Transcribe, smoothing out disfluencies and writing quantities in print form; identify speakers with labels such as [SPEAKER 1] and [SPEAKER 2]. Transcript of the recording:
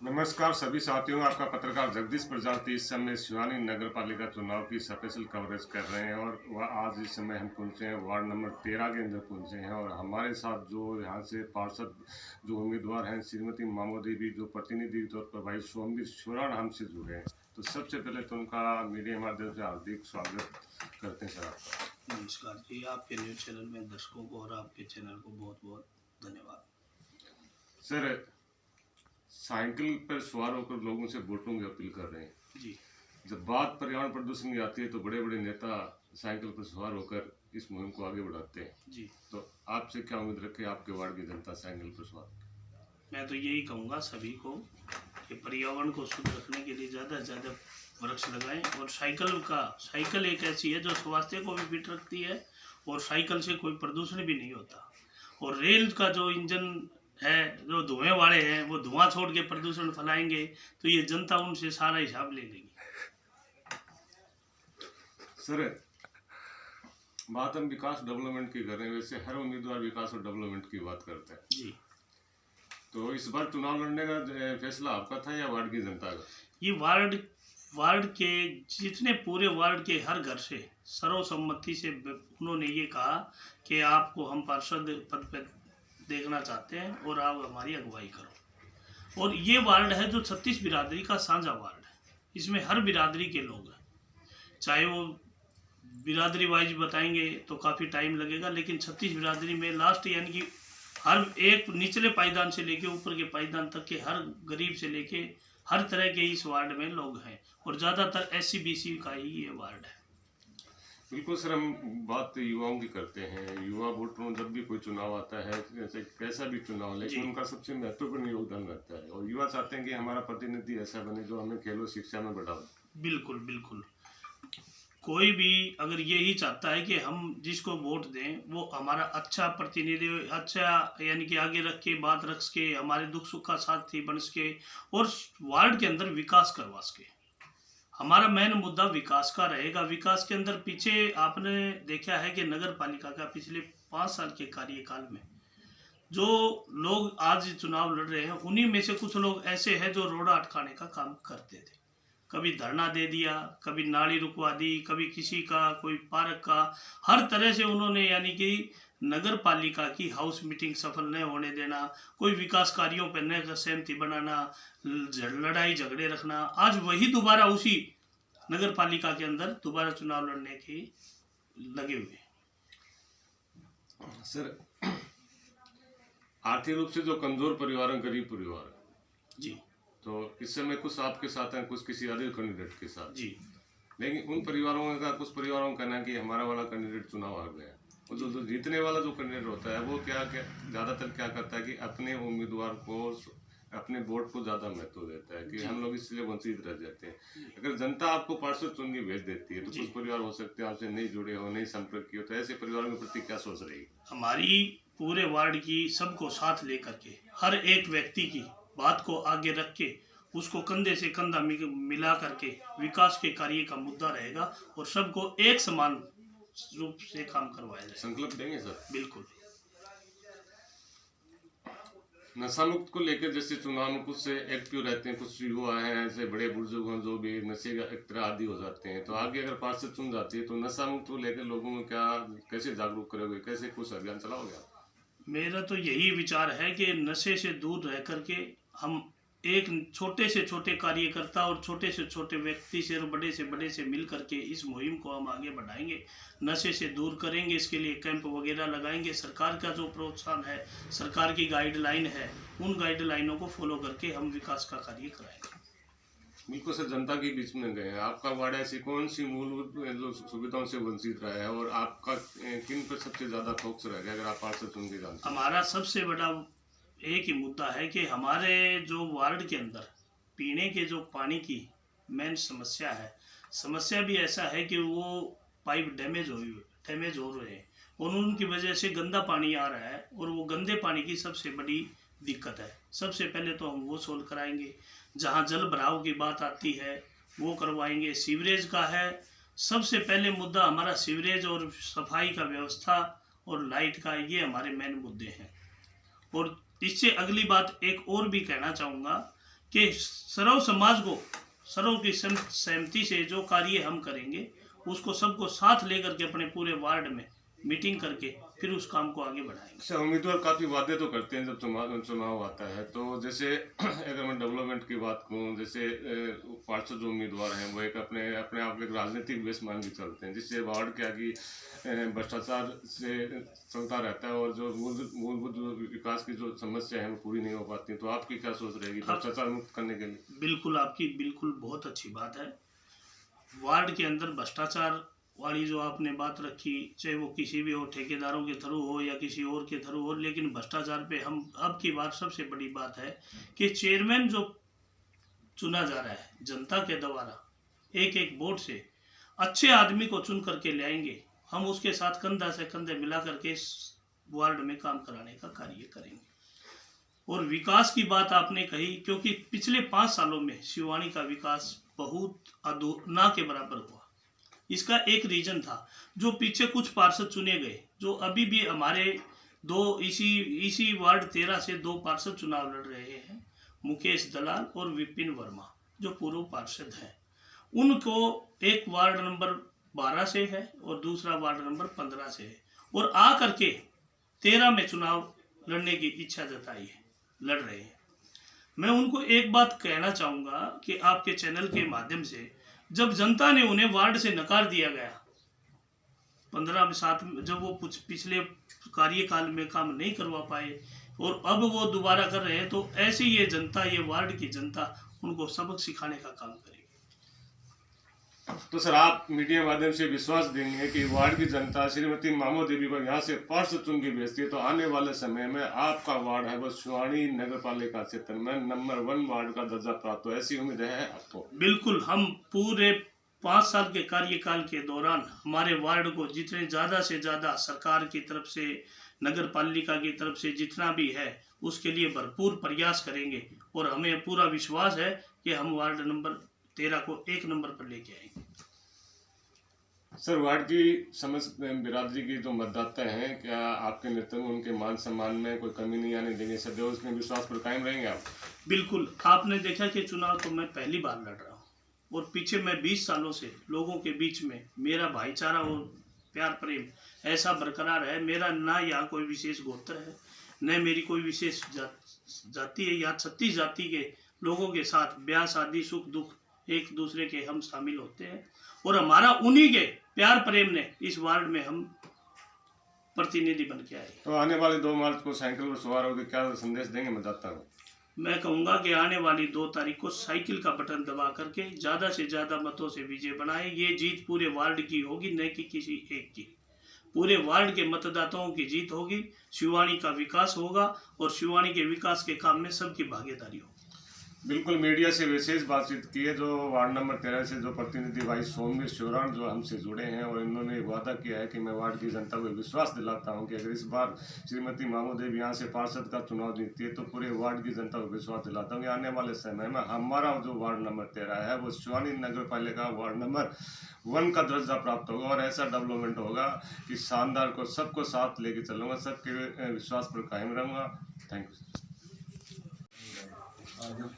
[SPEAKER 1] नमस्कार सभी साथियों, आपका पत्रकार जगदीश प्रजापति इस समय शिवानी नगर पालिका चुनाव की स्पेशल कवरेज कर रहे हैं और वह आज इस समय हम पहुंचे हैं वार्ड नंबर 13 के अंदर पहुंचे हैं। और हमारे साथ जो यहाँ से पार्षद जो उम्मीदवार हैं श्रीमती मामो देवी, जो प्रतिनिधि तौर पर भाई सोमवीर छोराण हमसे जुड़े हैं। तो सबसे पहले तो उनका मीडिया माध्यम से हार्दिक स्वागत करते हैं सर आपका।
[SPEAKER 2] नमस्कार जी, आपके न्यूज़ चैनल में दर्शकों को और आपके चैनल को बहुत बहुत धन्यवाद।
[SPEAKER 1] सर, साइकिल पर सवार होकर लोगों से वोटों की अपील कर रहे हैं
[SPEAKER 2] जी।
[SPEAKER 1] जब बात पर्यावरण प्रदूषण की आती है तो बड़े बड़े नेता साइकिल पर सवार होकर इस मुहिम को आगे बढ़ाते हैं
[SPEAKER 2] जी।
[SPEAKER 1] तो आपसे क्या उम्मीद रखे आपके वार्ड की जनता साइकिल पर सवार?
[SPEAKER 2] मैं तो यही कहूँगा सभी को कि पर्यावरण को शुद्ध रखने के लिए ज़्यादा से ज़्यादा वृक्ष लगाएं। और साइकिल एक ऐसी है जो स्वास्थ्य को भी फिट रखती है और साइकिल से कोई प्रदूषण भी नहीं होता। और रेल का जो इंजन है, जो धुएं वाले हैं, वो धुआं छोड़ के प्रदूषण फैलाएंगे तो ये जनता उनसे सारा हिसाब ले लेगी।
[SPEAKER 1] सर, बात हम विकास डेवलपमेंट की कर रहे हैं, वैसे हर उम्मीदवार विकास और डेवलपमेंट की बात करता है
[SPEAKER 2] जी।
[SPEAKER 1] तो इस बार चुनाव लड़ने का फैसला आपका था या वार्ड की जनता का?
[SPEAKER 2] ये वार्ड के जितने पूरे वार्ड के हर घर से सर्वसम्मति से उन्होंने ये कहा कि आपको हम पार्षद पद पर देखना चाहते हैं और आप हमारी अगुवाई करो। और ये वार्ड है जो 36 बिरादरी का साझा वार्ड है। इसमें हर बिरादरी के लोग हैं, चाहे वो बिरादरी वाइज बताएंगे तो काफ़ी टाइम लगेगा, लेकिन 36 बिरादरी में लास्ट यानी कि हर एक निचले पायदान से लेके ऊपर के पायदान तक के हर गरीब से लेके हर तरह के इस वार्ड में लोग हैं और ज़्यादातर SC BC का ही ये वार्ड है।
[SPEAKER 1] बिल्कुल सर, हम बात युवाओं की करते हैं। युवा वोटरों जब भी कोई चुनाव आता है, जैसे कैसा भी चुनाव, लेकिन उनका सबसे महत्वपूर्ण योगदान रहता है और युवा चाहते हैं कि हमारा प्रतिनिधि ऐसा बने जो हमें खेलों शिक्षा में बढ़ावा।
[SPEAKER 2] बिल्कुल बिल्कुल, कोई भी अगर यही चाहता है कि हम जिसको वोट दें वो हमारा अच्छा प्रतिनिधि, अच्छा यानी कि आगे रख के बात रख के हमारे दुख सुख का साथी बन सके और वार्ड के अंदर विकास करवा सके। हमारा मेन मुद्दा विकास का रहेगा। विकास के अंदर पीछे आपने देखा है कि नगर पालिका का पिछले 5 साल के कार्यकाल में जो लोग आज चुनाव लड़ रहे हैं, उन्हीं में से कुछ लोग ऐसे हैं जो रोड़ा अटकाने का काम करते थे। कभी धरना दे दिया, कभी नाली रुकवा दी, कभी किसी का कोई पार्क का, हर तरह से उन्होंने यानी कि नगर पालिका की हाउस मीटिंग सफल न होने देना, कोई विकास कार्यों पर न सहमति बनाना, लड़ाई झगड़े रखना। आज वही दोबारा उसी नगर पालिका के अंदर दोबारा चुनाव लड़ने की लगे हुए।
[SPEAKER 1] सर, आर्थिक रूप से जो कमजोर परिवार हैं, गरीब परिवार
[SPEAKER 2] जी,
[SPEAKER 1] तो इस समय कुछ आपके साथ हैं, कुछ किसी अदर कैंडिडेट के साथ
[SPEAKER 2] जी,
[SPEAKER 1] लेकिन उन परिवारों का, कुछ परिवारों का कहना है कि हमारा वाला कैंडिडेट चुनाव हार गया। और जो जीतने वाला जो कैंडिडेट होता है वो क्या ज़्यादातर क्या करता है कि अपने उम्मीदवार को, अपने वोट को ज़्यादा महत्व देता है कि हम लोग इसलिए वंचित रह जाते हैं। अगर जनता आपको पार्षद चुन के भेज देती है तो कुछ परिवार हो सकते हैं आपसे नहीं जुड़े हो, नहीं संपर्क किए हो, तो ऐसे परिवारों के प्रति क्या सोच रहेगी?
[SPEAKER 2] हमारी पूरे वार्ड की सबको साथ लेकर के हर एक व्यक्ति की बात को आगे रख के उसको कंधे से कंधा मिला करके विकास के कार्य का मुद्दा रहेगा और सबको एक समान रूप से काम करवाया जाए।
[SPEAKER 1] संकल्प देंगे सर?
[SPEAKER 2] बिल्कुल।
[SPEAKER 1] नशा मुक्त को लेकर जैसे चुनाव में कुछ से एक्टिव रहते हैं, कुछ युवा हैं ऐसे बड़े बुजुर्ग हैं जो भी नशे का एक तरह आदि हो जाते हैं, तो आगे अगर पार्षद चुन जाती है तो नशा मुक्त को लेकर लोगों में क्या, कैसे जागरूक करोगे, कैसे कुछ अभियान चलाओगे आप?
[SPEAKER 2] मेरा तो यही विचार है कि नशे से दूर रह करके हम एक छोटे से छोटे कार्यकर्ता और छोटे से छोटे व्यक्ति से और बड़े से मिल करके इस मुहिम को हम आगे बढ़ाएंगे, नशे से दूर करेंगे। इसके लिए कैंप वगैरह लगाएंगे। सरकार का जो प्रोत्साहन है, सरकार की गाइडलाइन है, उन गाइडलाइनों को फॉलो करके हम विकास का कार्य कराएंगे।
[SPEAKER 1] बिल्कुल सर, जनता के बीच में गए हैं। आपका वार्ड ऐसी कौन सी मूलभूत जो सुविधाओं से वंचित रहा है और आपका किन पर सबसे ज्यादा फोकस रहेगा अगर आप पार्षद चुन के जानते?
[SPEAKER 2] हमारा सबसे बड़ा एक ही मुद्दा है कि हमारे जो वार्ड के अंदर पीने के जो पानी की मेन समस्या है, समस्या भी ऐसा है कि वो पाइप डैमेज हो रहे हैं और उनकी वजह से गंदा पानी आ रहा है और वो गंदे पानी की सबसे बड़ी दिक्कत है। सबसे पहले तो हम वो सोल्व कराएंगे। जहाँ जल भराव की बात आती है वो करवाएंगे। सीवरेज का है, सबसे पहले मुद्दा हमारा सीवरेज और सफाई का व्यवस्था और लाइट का, ये हमारे मेन मुद्दे हैं। और इससे अगली बात एक और भी कहना चाहूँगा कि सर्व समाज को सर्व की सहमति से जो कार्य हम करेंगे उसको सबको साथ लेकर के अपने पूरे वार्ड में मीटिंग करके फिर उस काम को आगे बढ़ाएंगे।
[SPEAKER 1] अच्छा, उम्मीदवार काफ़ी वादे तो करते हैं जब चुनाव आता है, तो जैसे अगर मैं डेवलपमेंट की बात करूँ, जैसे पार्षद जो उम्मीदवार हैं वो एक अपने अपने आप एक राजनीतिक बेस मान के चलते हैं, जिससे वार्ड के आगे भ्रष्टाचार से चलता रहता है और जो मूलभूत विकास की जो समस्या है वो पूरी नहीं हो पाती। तो आपकी क्या सोच रहेगी भ्रष्टाचार मुक्त करने के लिए?
[SPEAKER 2] बिल्कुल, आपकी बिल्कुल बहुत अच्छी बात है। वार्ड के अंदर भ्रष्टाचार वाली जो आपने बात रखी, चाहे वो किसी भी हो, ठेकेदारों के थ्रू हो या किसी और के थ्रू हो, लेकिन भ्रष्टाचार पे हम अब की बात सबसे बड़ी बात है कि चेयरमैन जो चुना जा रहा है जनता के द्वारा एक एक वोट से अच्छे आदमी को चुन करके लाएंगे, हम उसके साथ कंधा से कंधे मिला करके इस वार्ड में काम कराने का कार्य करेंगे। और विकास की बात आपने कही, क्योंकि पिछले 5 सालों में शिवानी का विकास बहुत ना के बराबर हुआ। इसका एक रीजन था जो पीछे कुछ पार्षद चुने गए, जो अभी भी हमारे इसी वार्ड 13 से 2 पार्षद चुनाव लड़ रहे हैं, मुकेश दलाल और विपिन वर्मा जो पूर्व पार्षद हैं। उनको एक वार्ड नंबर 12 से है और दूसरा वार्ड नंबर 15 से है, और आ करके 13 में चुनाव लड़ने की इच्छा जताई है, लड़ रहे हैं। मैं उनको एक बात कहना चाहूँगा कि आपके चैनल के माध्यम से, जब जनता ने उन्हें वार्ड से नकार दिया गया 15 में 7 में, जब वो पिछले कार्यकाल में काम नहीं करवा पाए और अब वो दोबारा कर रहे हैं, तो ऐसे ये जनता, ये वार्ड की जनता उनको सबक सिखाने का काम करेगी।
[SPEAKER 1] तो सर, आप मीडिया माध्यम से विश्वास देंगे कि वार्ड की जनता श्रीमती मामो देवी को यहाँ से पार्षद चुन के भेजती है, तो आने वाले समय में आपका वार्ड है वो शिवानी नगर पालिका क्षेत्र में नंबर 1 वार्ड का दर्जा प्राप्त हो, ऐसी उम्मीद है आपको?
[SPEAKER 2] बिल्कुल, हम पूरे 5 साल के कार्यकाल के दौरान हमारे वार्ड को जितने ज़्यादा से ज़्यादा सरकार की तरफ से, नगर पालिका की तरफ से जितना भी है उसके लिए भरपूर प्रयास करेंगे, और हमें पूरा विश्वास है कि हम वार्ड नंबर 13 को 1 नंबर पर लेके आएंगे।
[SPEAKER 1] सर, वार्ड की समस्त बिरादरी की जो मतदाता हैं, क्या आपके नेतृत्व में उनके मान सम्मान में कोई कमी नहीं आने देंगे? सदैव उसमें विश्वास पर कायम रहेंगे आप?
[SPEAKER 2] बिल्कुल, आपने देखा कि चुनाव तो मैं पहली बार लड़ रहा हूँ, और पीछे मैं 20 सालों से लोगों के बीच में मेरा भाईचारा और प्यार प्रेम ऐसा बरकरार है। मेरा ना यहाँ कोई विशेष गोत्र है, न मेरी कोई विशेष जाति है। यहाँ 36 जाति के लोगों के साथ ब्याह शादी सुख दुख एक दूसरे के हम शामिल होते हैं, और हमारा उन्हीं के प्यार प्रेम ने इस वार्ड में हम प्रतिनिधि बन के आए।
[SPEAKER 1] तो आने वाले 2 मार्च को साइकिल पर सवार होकर क्या संदेश देंगे मतदाता को?
[SPEAKER 2] मैं कहूँगा कि आने वाली 2 तारीख को साइकिल का बटन दबा करके ज़्यादा से ज़्यादा मतों से विजय बनाए। ये जीत पूरे वार्ड की होगी, न कि किसी एक की। पूरे वार्ड के मतदाताओं की जीत होगी, शिवानी का विकास होगा, और शिवानी के विकास के काम में सबकी भागीदारी होगी।
[SPEAKER 1] बिल्कुल, मीडिया से विशेष बातचीत की है जो वार्ड नंबर 13 से जो प्रतिनिधि भाई सोमवीर शिवराम जो हमसे जुड़े हैं, और इन्होंने वादा किया है कि मैं वार्ड की जनता को विश्वास दिलाता हूं कि अगर इस बार श्रीमती मामो देवी यहाँ से पार्षद का चुनाव जीतती है तो पूरे वार्ड की जनता को विश्वास दिलाता हूँ कि आने वाले समय में हमारा जो वार्ड नंबर 13 है वो शिवानी नगर पालिका वार्ड नंबर 1 का दर्जा प्राप्त होगा, और ऐसा डेवलपमेंट होगा कि शानदार को सबको साथ लेके चलूँगा, सबके विश्वास पर कायम रहूँगा। Thank you.